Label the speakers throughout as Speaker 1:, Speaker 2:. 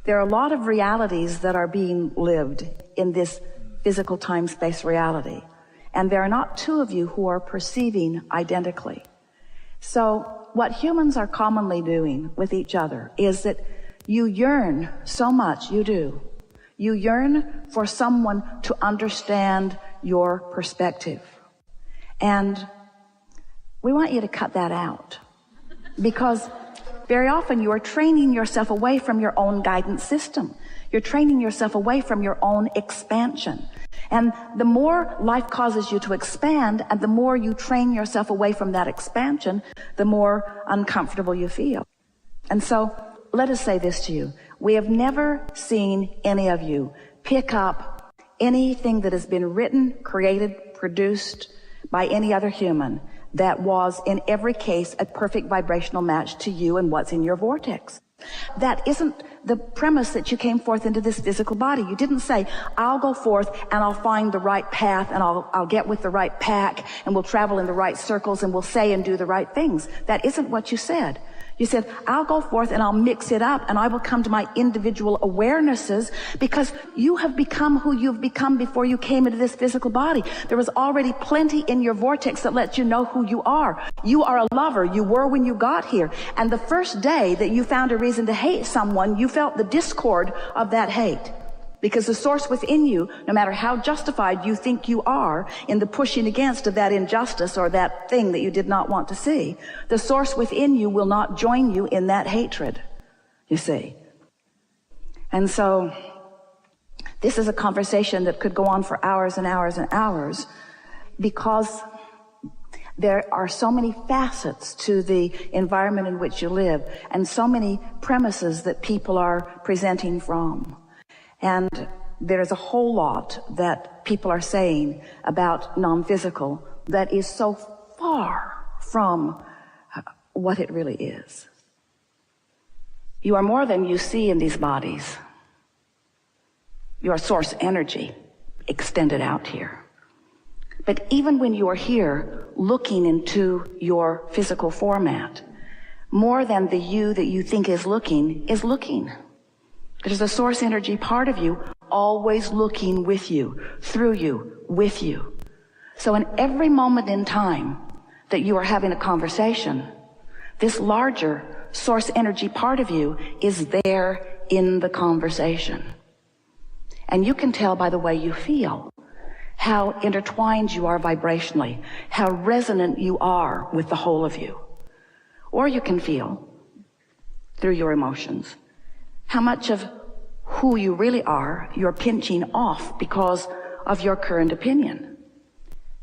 Speaker 1: There are a lot of realities that are being lived in this physical time-space reality. And there are not two of you who are perceiving identically. So what humans are commonly doing with each other is that you yearn so much, you do. You yearn for someone to understand your perspective. And we want you to cut that out. Because very often you are training yourself away from your own guidance system. You're training yourself away from your own expansion. And the more life causes you to expand, and the more you train yourself away from that expansion, the more uncomfortable you feel. And so, let us say this to you. We have never seen any of you pick up anything that has been written, created, produced by any other human that was, in every case, a perfect vibrational match to you and what's in your vortex. That isn't the premise that you came forth into this physical body. You didn't say, I'll go forth and I'll find the right path and I'll get with the right pack and we'll travel in the right circles and we'll say and do the right things. That isn't what you said. You said, I'll go forth and I'll mix it up and I will come to my individual awarenesses, because you have become who you've become before you came into this physical body. There was already plenty in your vortex that lets you know who you are. You are a lover. You were when you got here. And the first day that you found a reason to hate someone, you felt the discord of that hate. Because the source within you, no matter how justified you think you are in the pushing against of that injustice or that thing that you did not want to see, the source within you will not join you in that hatred, you see. And so this is a conversation that could go on for hours and hours and hours, because there are so many facets to the environment in which you live and so many premises that people are presenting from. And there's a whole lot that people are saying about non-physical that is so far from what it really is. You are more than you see in these bodies. You are source energy extended out here. But even when you are here looking into your physical format, more than the you that you think is looking is looking. There's a source energy part of you always looking with you, through you, with you. So in every moment in time that you are having a conversation, this larger source energy part of you is there in the conversation. And you can tell by the way you feel how intertwined you are vibrationally, how resonant you are with the whole of you. Or you can feel, through your emotions, how much of who you really are you're pinching off because of your current opinion.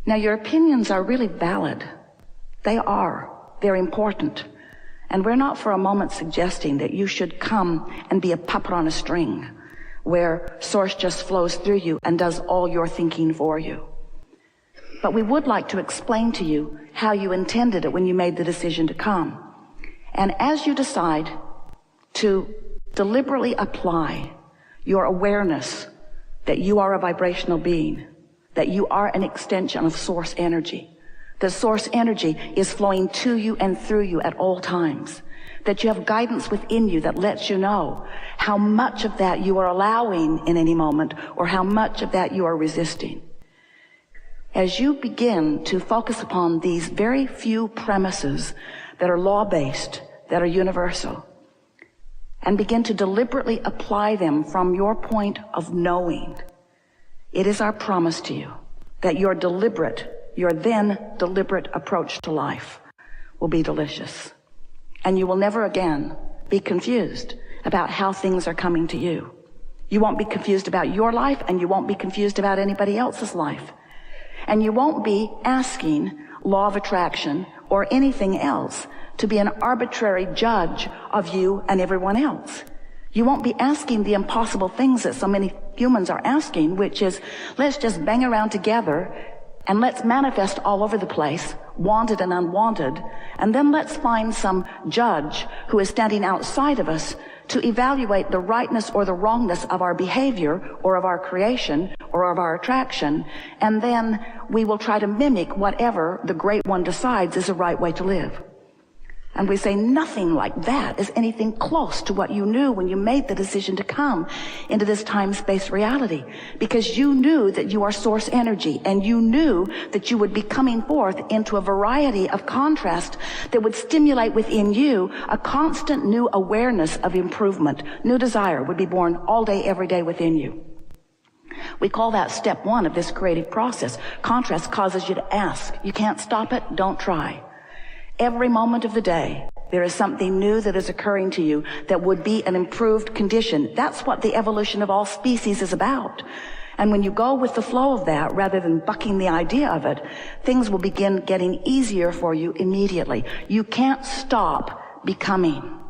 Speaker 1: Now, your opinions are really valid. They are. They're important. And we're not for a moment suggesting that you should come and be a puppet on a string where source just flows through you and does all your thinking for you. But we would like to explain to you how you intended it when you made the decision to come. And as you decide to deliberately apply your awareness that you are a vibrational being, that you are an extension of source energy, that source energy is flowing to you and through you at all times, that you have guidance within you that lets you know how much of that you are allowing in any moment or how much of that you are resisting. As you begin to focus upon these very few premises that are law-based, that are universal, and begin to deliberately apply them from your point of knowing, it is our promise to you that your then deliberate approach to life will be delicious. And you will never again be confused about how things are coming to you. You won't be confused about your life, and you won't be confused about anybody else's life. And you won't be asking law of attraction or anything else to be an arbitrary judge of you and everyone else. You won't be asking the impossible things that so many humans are asking, which is, let's just bang around together and let's manifest all over the place, wanted and unwanted, and then let's find some judge who is standing outside of us to evaluate the rightness or the wrongness of our behavior or of our creation or of our attraction, and then we will try to mimic whatever the Great One decides is the right way to live. And we say nothing like that is anything close to what you knew when you made the decision to come into this time-space reality. Because you knew that you are source energy, and you knew that you would be coming forth into a variety of contrast that would stimulate within you a constant new awareness of improvement. New desire would be born all day, every day within you. We call that step one of this creative process. Contrast causes you to ask. You can't stop it. Don't try. Every moment of the day, there is something new that is occurring to you that would be an improved condition. That's what the evolution of all species is about. And when you go with the flow of that, rather than bucking the idea of it, things will begin getting easier for you immediately. You can't stop becoming.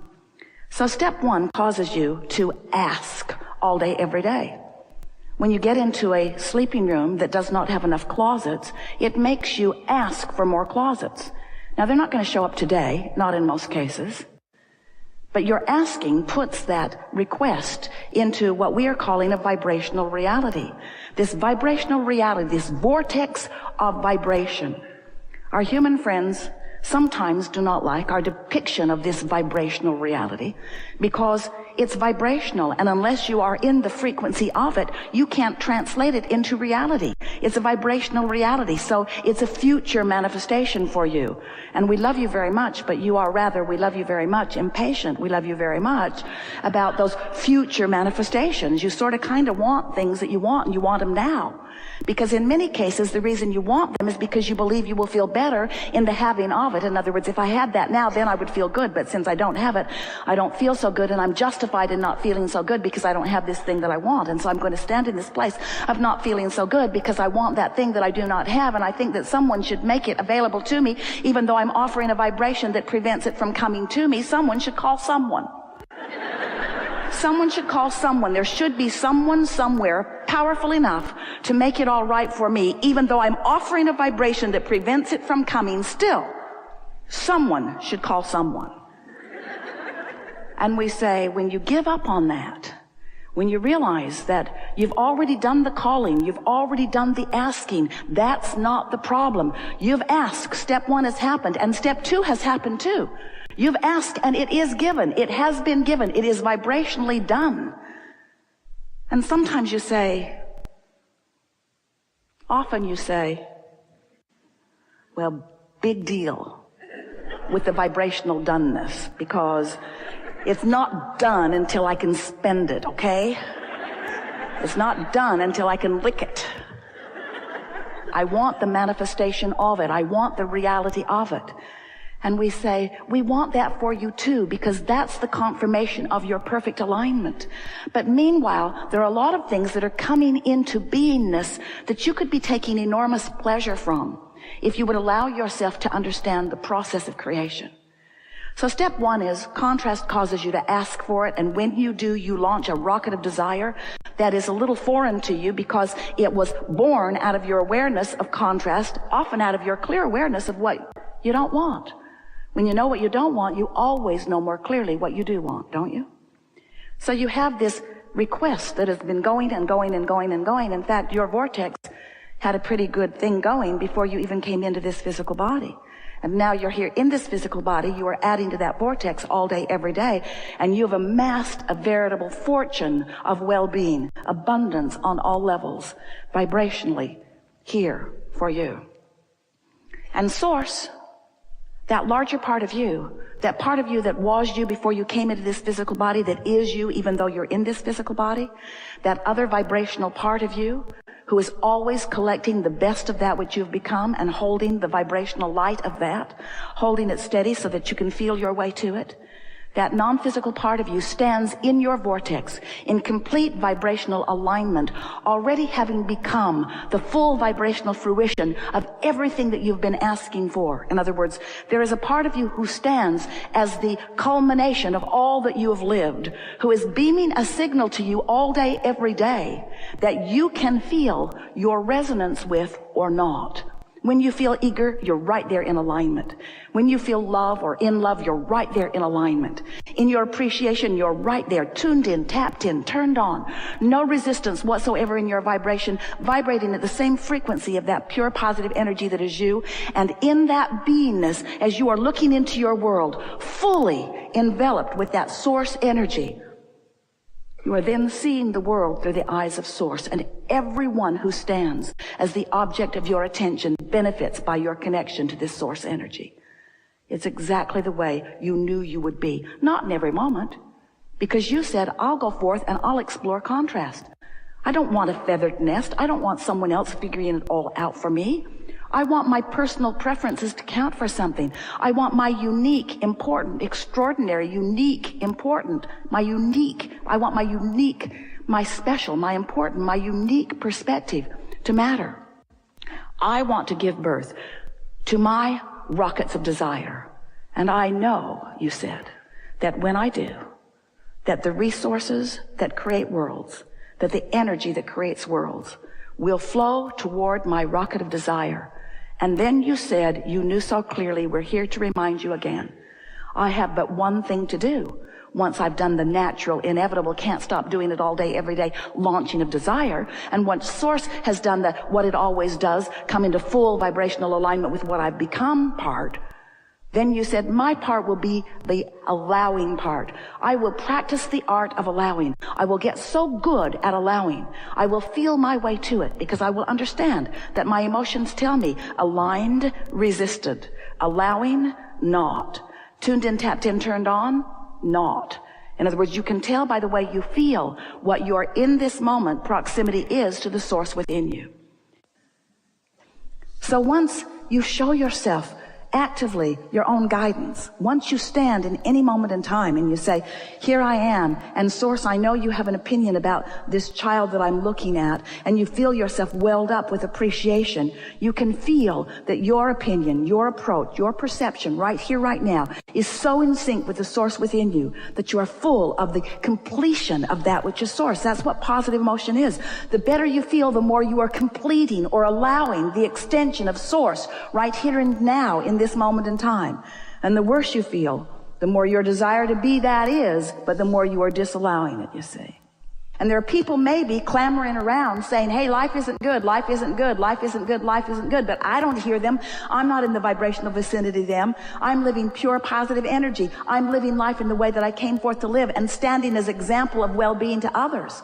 Speaker 1: So step one causes you to ask all day, every day. When you get into a sleeping room that does not have enough closets, it makes you ask for more closets. Now, they're not going to show up today, not in most cases. But your asking puts that request into what we are calling a vibrational reality. This vibrational reality, this vortex of vibration. Our human friends sometimes do not like our depiction of this vibrational reality because it's vibrational, and unless you are in the frequency of it, you can't translate it into reality. It's a vibrational reality, so it's a future manifestation for you. And we love you very much, but you are rather, we love you very much, impatient. We love you very much about those future manifestations. You sort of kind of want things that you want, and you want them now. Because in many cases, the reason you want them is because you believe you will feel better in the having of it. In other words, if I had that now, then I would feel good. But since I don't have it, I don't feel so good, and I'm justified in not feeling so good because I don't have this thing that I want. And so I'm going to stand in this place of not feeling so good because I want that thing that I do not have, and I think that someone should make it available to me, even though I'm offering a vibration that prevents it from coming to me. Someone should call someone. Someone should call someone. There should be someone somewhere powerful enough to make it all right for me, even though I'm offering a vibration that prevents it from coming. Still, someone should call someone. And we say, when you give up on that, when you realize that you've already done the calling, you've already done the asking, that's not the problem. You've asked. Step one has happened, and step two has happened too. You've asked, and it is given. It has been given. It is vibrationally done. And sometimes you say, often you say, well, big deal with the vibrational doneness, because it's not done until I can spend it, okay? It's not done until I can lick it. I want the manifestation of it. I want the reality of it. And we say, we want that for you too, because that's the confirmation of your perfect alignment. But meanwhile, there are a lot of things that are coming into beingness that you could be taking enormous pleasure from if you would allow yourself to understand the process of creation. So step one is contrast causes you to ask for it, and when you do, you launch a rocket of desire that is a little foreign to you because it was born out of your awareness of contrast, often out of your clear awareness of what you don't want. When you know what you don't want, you always know more clearly what you do want, don't you? So you have this request that has been going and going and going and going. In fact, your vortex had a pretty good thing going before you even came into this physical body. And now you're here in this physical body, you are adding to that vortex all day, every day, and you have amassed a veritable fortune of well-being, abundance on all levels, vibrationally here for you. And Source, that larger part of you, that part of you that was you before you came into this physical body, that is you even though you're in this physical body, that other vibrational part of you who is always collecting the best of that which you've become and holding the vibrational light of that, holding it steady so that you can feel your way to it. That non-physical part of you stands in your vortex in complete vibrational alignment, already having become the full vibrational fruition of everything that you've been asking for. In other words, there is a part of you who stands as the culmination of all that you have lived, who is beaming a signal to you all day, every day, that you can feel your resonance with or not. When you feel eager, you're right there in alignment. When you feel love or in love, you're right there in alignment. In your appreciation, you're right there, tuned in, tapped in, turned on. No resistance whatsoever in your vibration, vibrating at the same frequency of that pure positive energy that is you. And in that beingness, as you are looking into your world, fully enveloped with that source energy, you are then seeing the world through the eyes of source, and everyone who stands as the object of your attention benefits by your connection to this source energy. It's exactly the way you knew you would be. Not in every moment, because you said, I'll go forth and I'll explore contrast. I don't want a feathered nest. I don't want someone else figuring it all out for me. I want my personal preferences to count for something. I want my unique, important, extraordinary, unique, important, I want my unique, my special, my important, my unique perspective to matter. I want to give birth to my rockets of desire. And I know, you said, that when I do, that the resources that create worlds, that the energy that creates worlds will flow toward my rocket of desire. And then you said, you knew so clearly, we're here to remind you again. I have but one thing to do. Once I've done the natural, inevitable, can't stop doing it all day, every day, launching of desire. And once Source has done what it always does, come into full vibrational alignment with what I've become part, then you said, my part will be the allowing part. I will practice the art of allowing. I will get so good at allowing. I will feel my way to it because I will understand that my emotions tell me aligned, resisted, allowing, not, tuned in, tapped in, turned on, not. In other words, you can tell by the way you feel what your in this moment proximity is to the source within you. So once you show yourself actively your own guidance, once you stand in any moment in time and you say, here I am, and Source, I know you have an opinion about this child that I'm looking at, and you feel yourself welled up with appreciation, you can feel that your opinion, your approach, your perception right here, right now, is so in sync with the Source within you that you are full of the completion of that which is Source. That's what positive emotion is. The better you feel, the more you are completing or allowing the extension of Source right here and now in this moment in time. And the worse you feel, the more your desire to be that is, but the more you are disallowing it, you see. And there are people maybe clamoring around saying, hey, life isn't good, life isn't good, life isn't good, life isn't good. But I don't hear them. I'm not in the vibrational vicinity of them. I'm living pure positive energy. I'm living life in the way that I came forth to live and standing as example of well-being to others.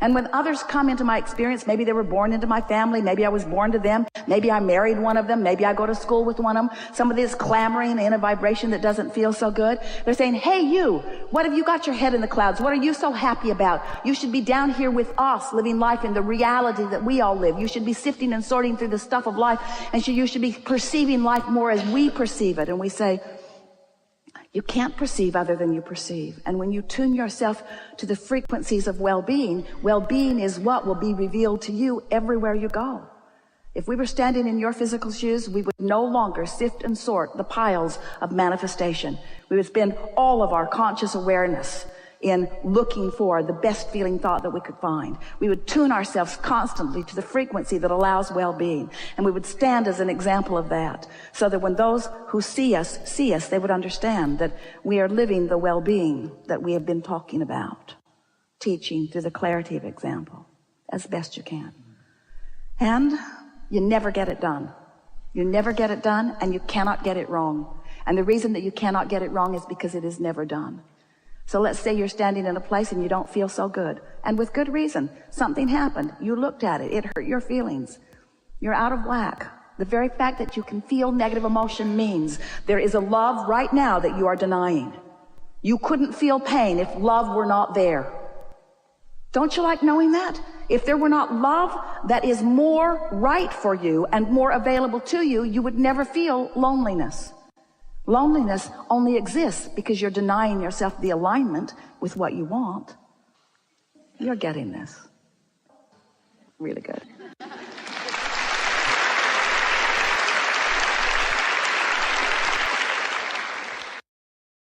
Speaker 1: And when others come into my experience, maybe they were born into my family, maybe I was born to them, maybe I married one of them, maybe I go to school with one of them, somebody is clamoring in a vibration that doesn't feel so good. They're saying, hey, you, what have you got your head in the clouds? What are you so happy about? You should be down here with us, living life in the reality that we all live. You should be sifting and sorting through the stuff of life, and you should be perceiving life more as we perceive it. And we say, you can't perceive other than you perceive. And when you tune yourself to the frequencies of well-being, well-being is what will be revealed to you everywhere you go. If we were standing in your physical shoes, we would no longer sift and sort the piles of manifestation. We would spend all of our conscious awareness in looking for the best feeling thought that we could find. We would tune ourselves constantly to the frequency that allows well-being. And we would stand as an example of that, so that when those who see us, they would understand that we are living the well-being that we have been talking about, teaching through the clarity of example as best you can. And you never get it done. You never get it done, and you cannot get it wrong. And the reason that you cannot get it wrong is because it is never done. So let's say you're standing in a place and you don't feel so good. And with good reason. Something happened. You looked at it. It hurt your feelings. You're out of whack. The very fact that you can feel negative emotion means there is a love right now that you are denying. You couldn't feel pain if love were not there. Don't you like knowing that? If there were not love that is more right for you and more available to you, you would never feel loneliness. Loneliness only exists because you're denying yourself the alignment with what you want. You're getting this. Really good.